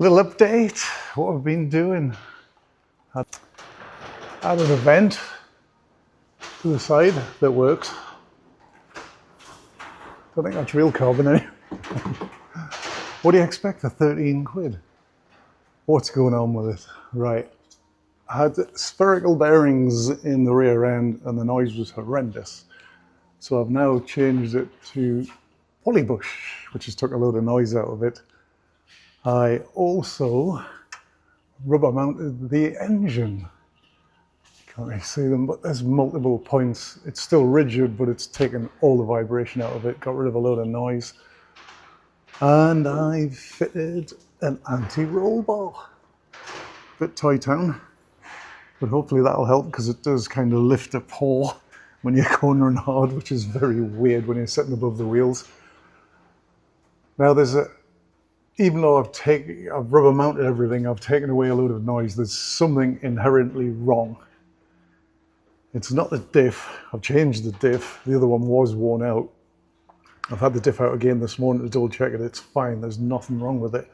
Little update, what I've been doing. Had an event to the side that works. Don't think that's real carbon anyway. What do you expect for 13 quid? What's going on with it? Right, I had spherical bearings in the rear end and the noise was horrendous. So I've now changed it to polybush, which has took a load of noise out of it. I also rubber mounted the engine. Can't really see them, but there's multiple points. It's still rigid, but it's taken all the vibration out of it, got rid of a load of noise. And I fitted an anti-roll bar. Bit Toy Town, but hopefully that'll help because it does kind of lift a paw when you're cornering hard, which is very weird when you're sitting above the wheels. Now even though I've rubber mounted everything, I've taken away a load of noise, there's something inherently wrong. It's not the diff. I've changed the diff. The other one was worn out. I've had the diff out again this morning to double check it. It's fine. There's nothing wrong with it.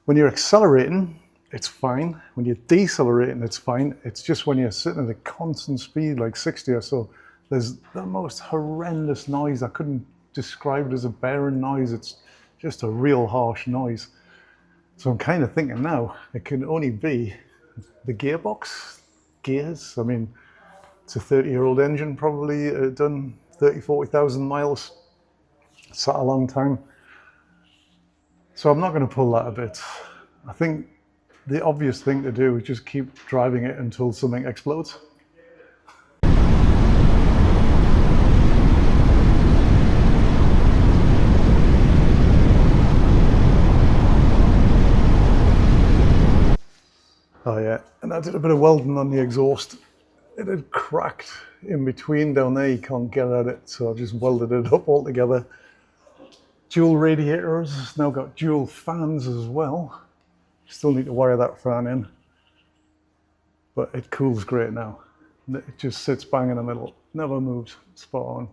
When you're accelerating, it's fine. When you're decelerating, it's fine. It's just when you're sitting at a constant speed, like 60 or so, there's the most horrendous noise. I couldn't describe it as a bearing noise. It's just a real harsh noise. So I'm kind of thinking now, it can only be the gearbox, gears. I mean, it's a 30-year-old engine, probably done 30, 40,000 miles. Sat a long time. So I'm not going to pull that a bit. I think the obvious thing to do is just keep driving it until something explodes. Oh yeah, and I did a bit of welding on the exhaust. It had cracked in between down there, you can't get at it, so I just welded it up all together. Dual radiators, now got dual fans as well. Still need to wire that fan in, but it cools great now. It just sits bang in the middle, never moves, spot on.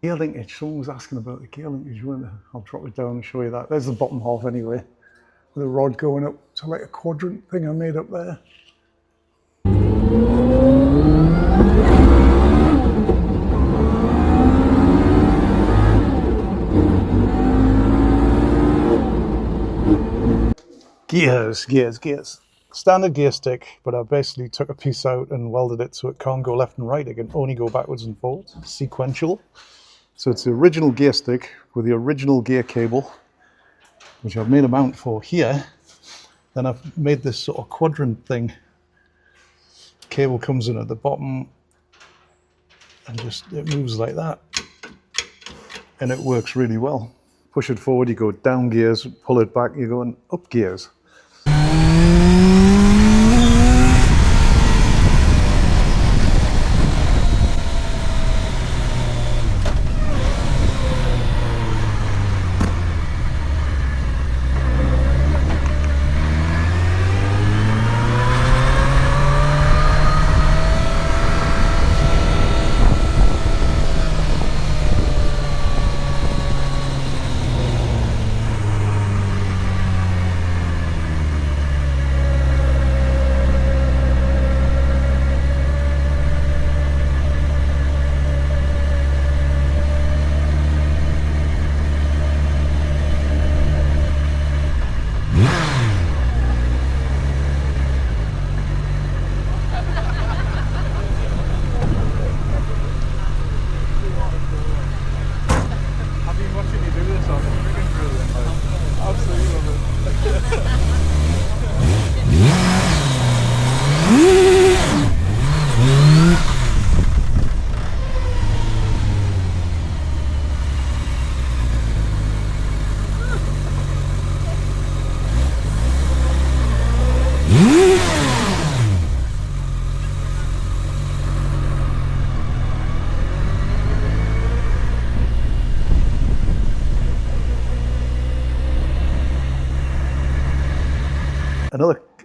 Gear linkage, someone was asking about the gear linkage. I'll drop it down and show you that. There's the bottom half anyway, with a rod going up to like a quadrant thing I made up there. Gears. Standard gear stick, but I basically took a piece out and welded it so it can't go left and right. It can only go backwards and forwards, sequential. So it's the original gear stick with the original gear cable, which I've made a mount for here. Then I've made this sort of quadrant thing. Cable comes in at the bottom and it moves like that. And it works really well. Push it forward, you go down gears, pull it back, you're going up gears.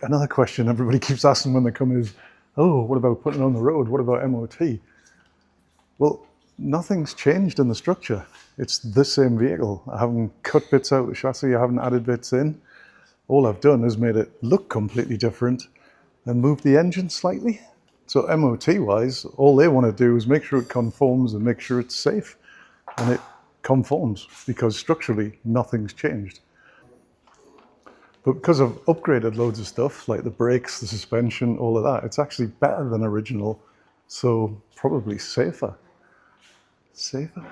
Another question everybody keeps asking when they come is, oh, what about putting it on the road? What about MOT? Well, nothing's changed in the structure. It's the same vehicle. I haven't cut bits out of the chassis. I haven't added bits in. All I've done is made it look completely different and moved the engine slightly. So MOT wise, all they want to do is make sure it conforms and make sure it's safe. And it conforms because structurally nothing's changed. But because I've upgraded loads of stuff like the brakes, the suspension, all of that, it's actually better than original. So probably safer. Safer?